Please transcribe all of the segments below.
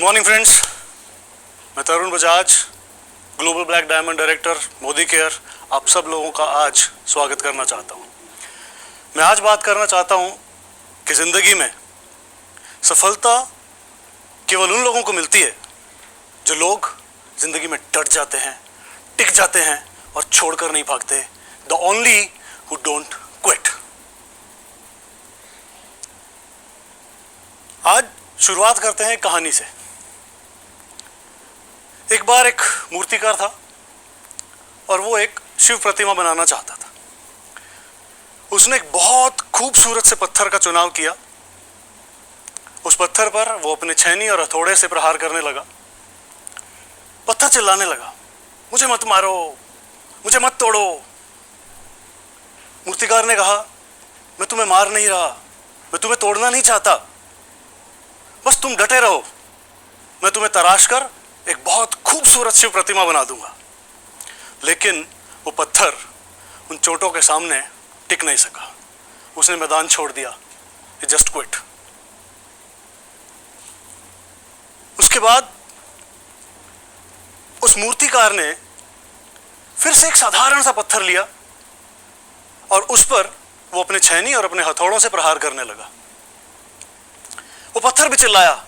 Morning friends, मैं Tarun Bajaj, global black diamond director Modi care, आप सब लोगों का आज स्वागत करना चाहता हूं। मैं आज बात करना चाहता हूं कि ज़िंदगी में सफलता केवल उन लोगों को मिलती है जो लोग ज़िंदगी में डट जाते हैं, टिक जाते हैं और छोड़कर नहीं भागते। The only who don't quit. आज शुरुआत करते हैं कहानी से। एक बार एक मूर्तिकार था और वो एक शिव प्रतिमा बनाना चाहता था। उसने एक बहुत खूबसूरत से पत्थर का चुनाव किया। उस पत्थर पर वो अपने छेनी और हथौड़े से प्रहार करने लगा। पत्थर चिल्लाने लगा, मुझे मत मारो, मुझे मत तोड़ो। मूर्तिकार ने कहा, मैं तुम्हें मार नहीं रहा, मैं तुम्हें तोड़ना नहीं चाहता, बस तुम डटे रहो, मैं तुम्हें तराश कर एक बहुत खूबसूरत शिव प्रतिमा बना दूंगा। लेकिन वो पत्थर उन चोटों के सामने टिक नहीं सका। उसने मैदान छोड़ दिया। He just quit। उसके बाद उस मूर्तिकार ने फिर से एक साधारण सा पत्थर लिया और उस पर वो अपने छेनी और अपने हथौड़ों से प्रहार करने लगा। वो पत्थर भी चिल्लाया,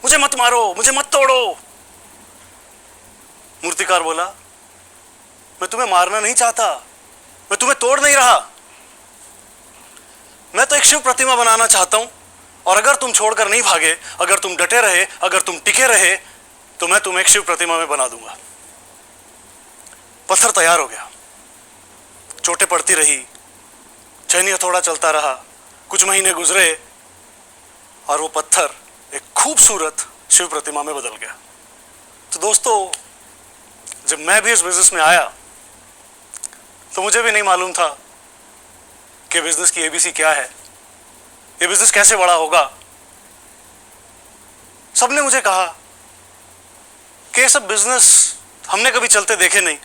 मुझे मत मारो, मुझे मत तोड़ो। मूर्तिकार बोला, मैं तुम्हें मारना नहीं चाहता, मैं तुम्हें तोड़ नहीं रहा, मैं तो एक शिव प्रतिमा बनाना चाहता हूं और अगर तुम छोड़कर नहीं भागे, अगर तुम डटे रहे, अगर तुम टिके रहे तो मैं तुम्हें एक शिव प्रतिमा में बना दूंगा। पत्थर तैयार हो गया। चोटें पड़ती रही, छेनी हथौड़ा चलता रहा। कुछ महीने गुजरे और वो पत्थर एक खूबसूरत शिव प्रतिमा में बदल गया। तो दोस्तों, जब मैं भी इस बिजनेस में आया तो मुझे भी नहीं मालूम था कि बिजनेस की एबीसी क्या है, ये बिजनेस कैसे बड़ा होगा। सबने मुझे कहा कि ये सब बिजनेस हमने कभी चलते देखे नहीं,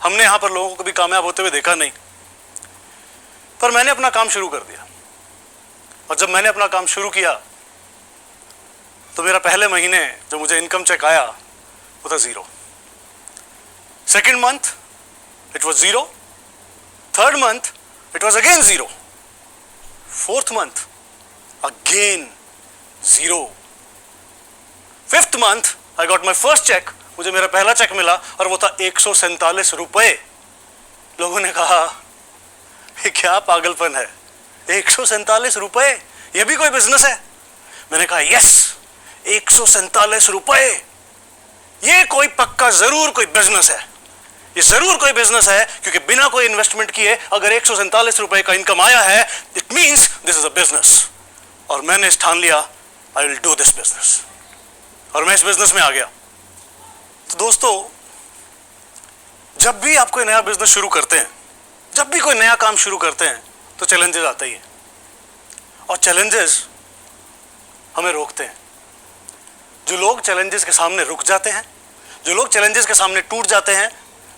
हमने यहां पर लोगों को कभी कामयाब होते हुए देखा नहीं। पर मैंने अपना काम शुरू कर दिया और जब मैंने अपना काम शुरू किया तो मेरा पहले महीने जो मुझे इनकम चेक आया वो था 0। Second month it was 0। Third month it was again 0। Fourth month again 0। Fifth month I got my first cheque. मुझे मेरा पहला चेक मिला और वो था 147 रुपए। लोगों ने कहा, ये क्या पागलपन है, 147 रुपए, ये भी कोई बिजनेस है? मैंने कहा, यस, 147 रुपए, ये कोई पक्का जरूर कोई बिजनेस है, ये जरूर कोई बिजनेस है, क्योंकि बिना कोई इन्वेस्टमेंट किए अगर 147 रुपए का इनकम आया है, it means this is a business. और मैंने ठान लिया, I will do this business, और मैं इस बिजनेस में आ गया। तो दोस्तों, जब भी आप कोई नया बिजनेस शुरू करते हैं, जब भी कोई नया काम शुरू करते हैं, तो चैलेंजेस आते ही हैं और चैलेंजेस हमें रोकते हैं। जो लोग चैलेंजेस के सामने रुक जाते हैं, जो लोग चैलेंजेस के सामने टूट जाते हैं,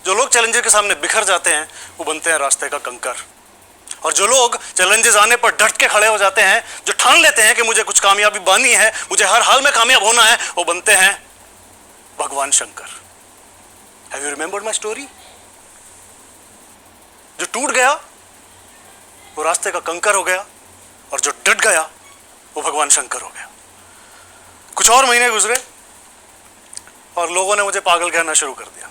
जो लोग चैलेंजेस के सामने बिखर जाते हैं, वो बनते हैं रास्ते का कंकर। और जो लोग चैलेंजेस आने पर डट के खड़े हो जाते हैं, जो ठान लेते हैं कि मुझे कुछ कामयाबी पानी है, मुझे हर हाल में कामयाब होना है, वो बनते हैं भगवान Shankar. Have you remembered my story? जो टूट गया वो रास्ते का कंकर हो गया और जो डट गया वो भगवान शंकर हो गया। कुछ और महीने गुजरे और लोगों ने मुझे पागल कहना शुरू कर दिया।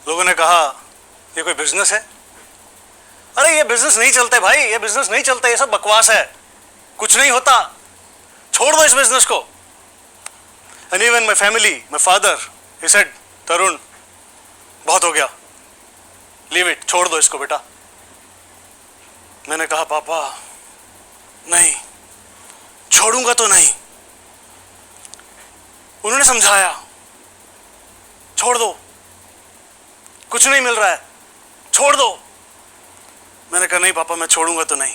लोगों ने कहा, ये कोई बिजनेस है? अरे ये बिजनेस नहीं चलते भाई, ये बिजनेस नहीं चलता, ये सब बकवास है, कुछ नहीं होता, छोड़ दो इस बिजनेस को। And even my family, my father, he said, Tarun बहुत हो गया, लीव इट, छोड़ दो इसको बेटा। मैंने कहा, पापा नहीं, छोड़ूंगा तो नहीं। उन्होंने समझाया, छोड़ दो, कुछ नहीं मिल रहा है, छोड़ दो। मैंने कहा, नहीं पापा, मैं छोड़ूंगा तो नहीं।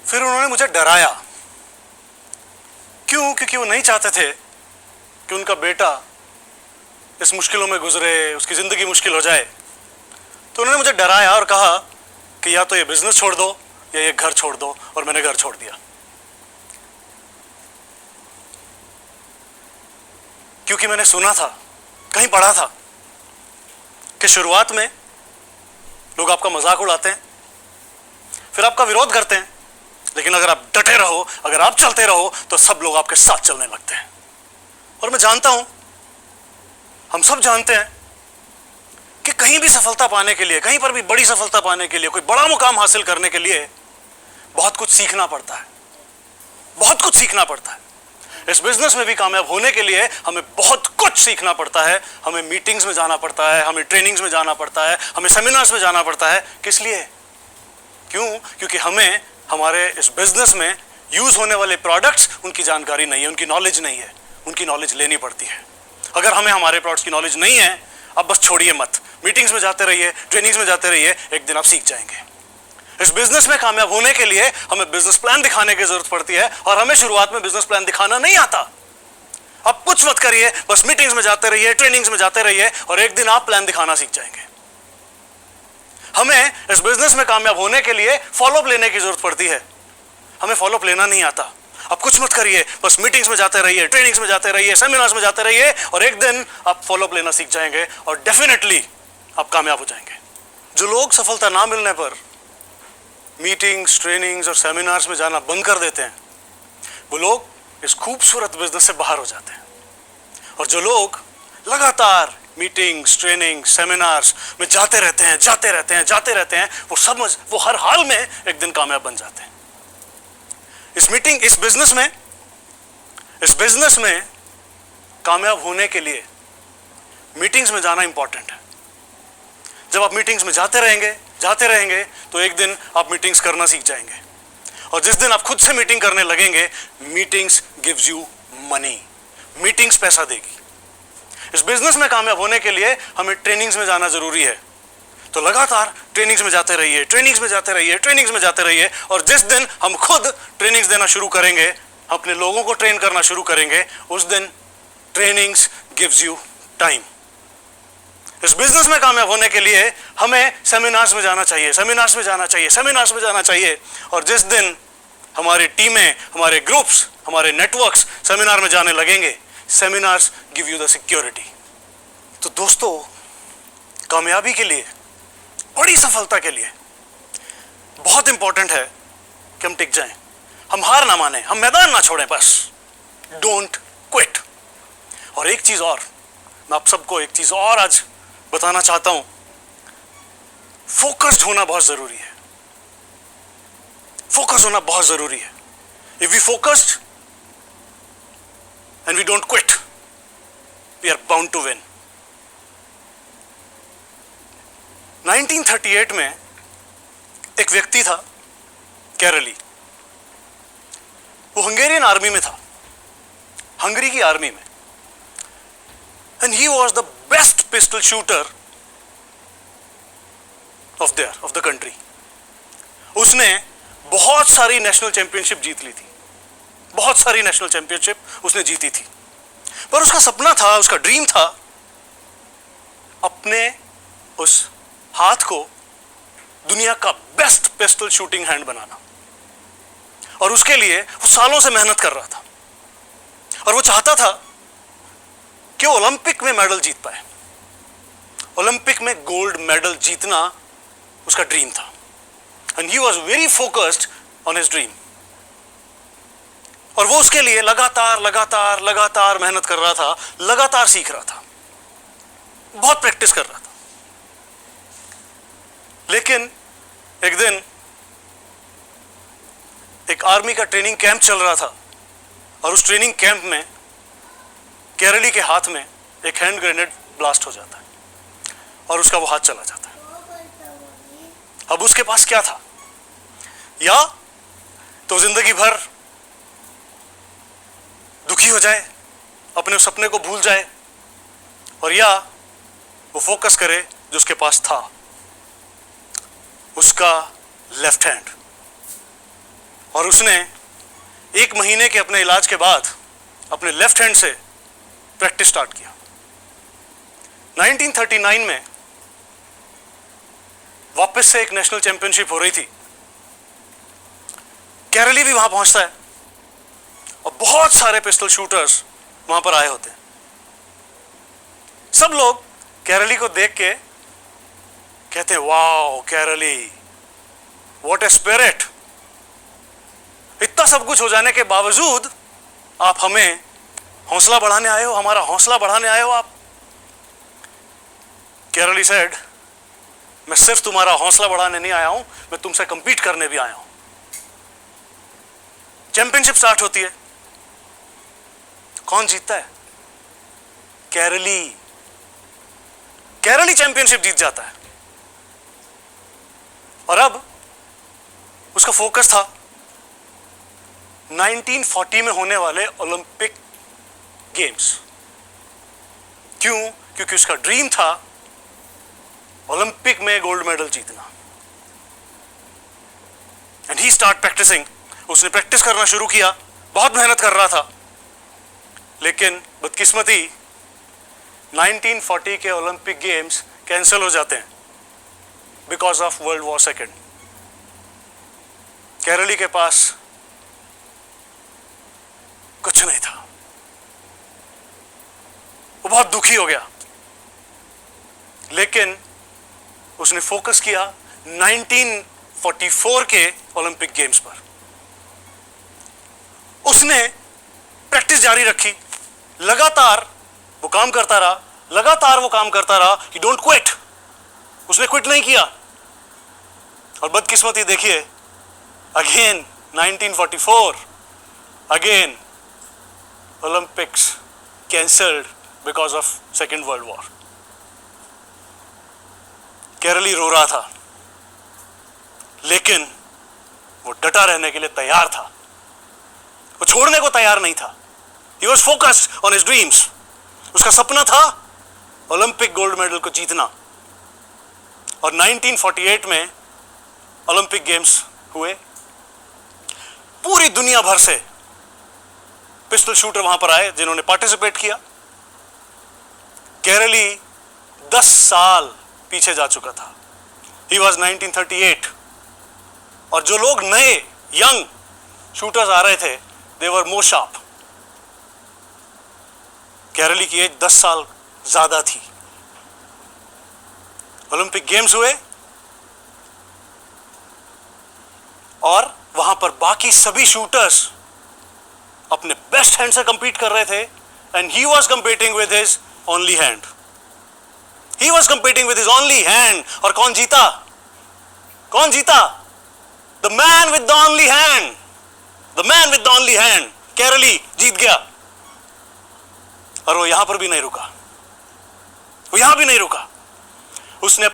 फिर उन्होंने मुझे डराया। क्यों? क्योंकि वो नहीं चाहते थे कि उनका बेटा इस मुश्किलों में गुजरे, उसकी जिंदगी मुश्किल हो जाए। तो उन्होंने मुझे डराया और कहा कि या तो ये बिजनेस छोड़ दो या ये घर छोड़ दो। और मैंने घर छोड़ दिया। क्योंकि मैंने सुना था, कहीं पढ़ा था कि शुरुआत में लोग आपका मजाक उड़ाते हैं, फिर आपका विरोध करते हैं, लेकिन अगर आप डटे रहो, अगर आप चलते रहो, तो सब लोग आपके साथ चलने लगते हैं। और मैं जानता हूं, हम सब जानते हैं कि कहीं भी सफलता पाने के लिए, कहीं पर भी बड़ी सफलता पाने के लिए, कोई बड़ा मुकाम हासिल करने के लिए बहुत कुछ सीखना पड़ता है, बहुत कुछ सीखना पड़ता है। इस बिजनेस में भी कामयाब होने के लिए हमें बहुत कुछ सीखना पड़ता है। हमें मीटिंग्स में जाना पड़ता है, हमें ट्रेनिंग्स में जाना पड़ता है, हमें सेमिनार्स में जाना पड़ता है। किस लिए? क्यों? क्योंकि हमें हमारे इस बिजनेस में यूज होने वाले प्रोडक्ट्स, उनकी जानकारी नहीं है, उनकी नॉलेज नहीं है, उनकी नॉलेज लेनी पड़ती है। अगर हमें हमारे प्रोडक्ट्स की नॉलेज नहीं है, अब बस छोड़िए मत, मीटिंग्स में जाते रहिए, ट्रेनिंग्स में जाते रहिए, एक दिन आप सीख जाएंगे। इस बिजनेस में कामयाब होने के लिए हमें बिजनेस प्लान दिखाने की जरूरत पड़ती है, और हमें शुरुआत में बिजनेस प्लान दिखाना नहीं आता। आप कुछ मत करिए, बस मीटिंग्स में जाते रहिए, ट्रेनिंग्स में जाते रहिए, और एक दिन आप प्लान दिखाना सीख जाएंगे। हमें इस बिजनेस में कामयाब होने के लिए फॉलोअप लेने की जरूरत पड़ती है। हमें फॉलोअप लेना नहीं आता। आप कुछ मत करिए, बस मीटिंग्स में जाते रहिए, ट्रेनिंग्स में जाते रहिए, सेमिनार्स में जाते रहिए, और एक दिन आप फॉलोअप लेना सीख जाएंगे, और डेफिनेटली आप कामयाब हो जाएंगे। जो लोग सफलता ना मिलने पर मीटिंग्स, ट्रेनिंग्स और सेमिनार्स में जाना बंद कर देते हैं, वो लोग इस खूबसूरत बिजनेस से बाहर हो जाते हैं। और जो लोग लगातार मीटिंग्स, ट्रेनिंग्स, सेमिनार्स में जाते रहते हैं, जाते रहते हैं, जाते रहते हैं, वो हर हाल में एक दिन कामयाब बन जाते हैं। इस बिजनेस में कामयाब होने के लिए मीटिंग्स में जाना इंपॉर्टेंट है। जब आप मीटिंग्स में जाते रहेंगे, तो एक दिन आप मीटिंग्स करना सीख जाएंगे, और जिस दिन आप खुद से मीटिंग करने लगेंगे, meetings gives you money, meetings पैसा देगी। इस बिजनेस में कामयाब होने के लिए हमें ट्रेनिंग्स में जाना जरूरी है, तो लगातार ट्रेनिंग्स में जाते रहिए, ट्रेनिंग्स में जाते रहिए, ट्रेनिंग्स में जाते रहिए, और जिस दिन हम खुद ट्रेनिंग्स देना शुरू करेंगे, अपने लोगों को ट्रेन करना शुरू करेंगे, उस दिन ट्रेनिंग्स गिव्स यू टाइम। इस बिजनेस में कामयाब होने के लिए हमें सेमिनार्स में जाना चाहिए, सेमिनार्स में जाना चाहिए, सेमिनार्स में जाना चाहिए, और जिस दिन हमारी टीमें, हमारे ग्रुप्स, हमारे नेटवर्क्स सेमिनार में जाने लगेंगे, seminars give you the security. तो दोस्तों, कामयाबी के लिए, बड़ी सफलता के लिए बहुत इंपॉर्टेंट है कि हम टिक जाएं, हम हार ना माने, हम मैदान ना छोड़ें, बस डोंट क्विट। और एक चीज और, मैं आप सबको एक चीज और आज बताना चाहता हूं, फोकस्ड होना बहुत जरूरी है। फोकस होना बहुत जरूरी है। If we focused and we don't quit, we are bound to win. 1938 में एक व्यक्ति था, कैरली। वो हंगेरियन आर्मी में था, हंगरी की आर्मी में, and he was the best pistol shooter of the country. उसने बहुत सारी नेशनल चैंपियनशिप जीत ली थी, बहुत सारी नेशनल चैंपियनशिप उसने जीती थी। पर उसका सपना था, उसका ड्रीम था, अपने उस हाथ को दुनिया का बेस्ट पिस्टल शूटिंग हैंड बनाना। और उसके लिए वो सालों से मेहनत कर रहा था, और वो चाहता था कि वो ओलंपिक में मेडल जीत पाए। ओलंपिक में गोल्ड मेडल जीतना उसका ड्रीम था, and he was very focused on his dream. और वो उसके लिए लगातार लगातार लगातार मेहनत कर रहा था, लगातार सीख रहा था, बहुत प्रैक्टिस कर रहा था। लेकिन एक दिन एक आर्मी का ट्रेनिंग कैंप चल रहा था, और उस ट्रेनिंग कैंप में केरली के हाथ में एक हैंड ग्रेनेड ब्लास्ट हो जाता है, और उसका वो हाथ चला जाता है। अब उसके पास क्या था? या तो जिंदगी भर दुखी हो जाए, अपने सपने को भूल जाए, और या वो फोकस करे जो उसके पास था, उसका लेफ्ट हैंड। और उसने 1 महीने के अपने इलाज के बाद अपने लेफ्ट हैंड से प्रैक्टिस स्टार्ट किया। 1939 में वापस से एक नेशनल चैंपियनशिप हो रही थी। केरली भी वहां पहुंचता है, और बहुत सारे पिस्टल शूटर्स वहां पर आए होते हैं। सब लोग केरली को देख के कहते हैं, wow Kerli, what a spirit. इतना सब कुछ हो जाने के बावजूद आप हमें हौसला बढ़ाने आए हो, हमारा हौसला बढ़ाने आए हो आप। केरली सेड, मैं सिर्फ तुम्हारा हौसला बढ़ाने नहीं आया हूं, मैं तुमसे कंपीट करने भी आया हूं। चैंपियनशिप स्टार्ट होती है, कौन जीतता है? केरली। केरली चैंपियनशिप जीत जाता है। और अब उसका फोकस था 1940 में होने वाले ओलंपिक गेम्स। क्यों? क्योंकि उसका ड्रीम था ओलंपिक में गोल्ड मेडल जीतना। And he start practising. उसने प्रैक्टिस करना शुरू किया, बहुत मेहनत कर रहा था। लेकिन बदकिस्मती 1940 के ओलंपिक गेम्स कैंसिल हो जाते हैं because of world war second. Karoly के पास कुछ नहीं था, वो बहुत दुखी हो गया। लेकिन उसने फोकस किया 1944 के ओलंपिक गेम्स पर। उसने प्रैक्टिस जारी रखी, लगातार वो काम करता रहा, लगातार वो काम करता रहा। ही डोंट क्विट, उसने क्विट नहीं किया। और बदकिस्मती देखिए, again 1944, again Olympics cancelled because of second world war. Karoly रो रहा था, लेकिन वो डटा रहने के लिए तैयार था, वो छोड़ने को तैयार नहीं था। He was focused on his dreams. उसका सपना था ओलंपिक गोल्ड मेडल को जीतना। और 1948 में ओलंपिक गेम्स हुए। पूरी दुनिया भर से पिस्टल शूटर वहां पर आए जिन्होंने पार्टिसिपेट किया। केरली 10 साल पीछे जा चुका था। He was 1938। और जो लोग नए यंग शूटर्स आ रहे थे, they were more sharp। केरली की एज 10 साल ज्यादा थी। ओलंपिक गेम्स हुए और वहां पर बाकी सभी शूटर्स अपने बेस्ट हैंड से कंपीट कर रहे थे। And he was competing with his only hand. He was competing with his only hand. और कौन जीता? कौन जीता? The man with the only hand. The man with the only hand, Karoly जीत गया। और वो यहां पर भी नहीं रुका, वो यहां भी नहीं रुका। उसने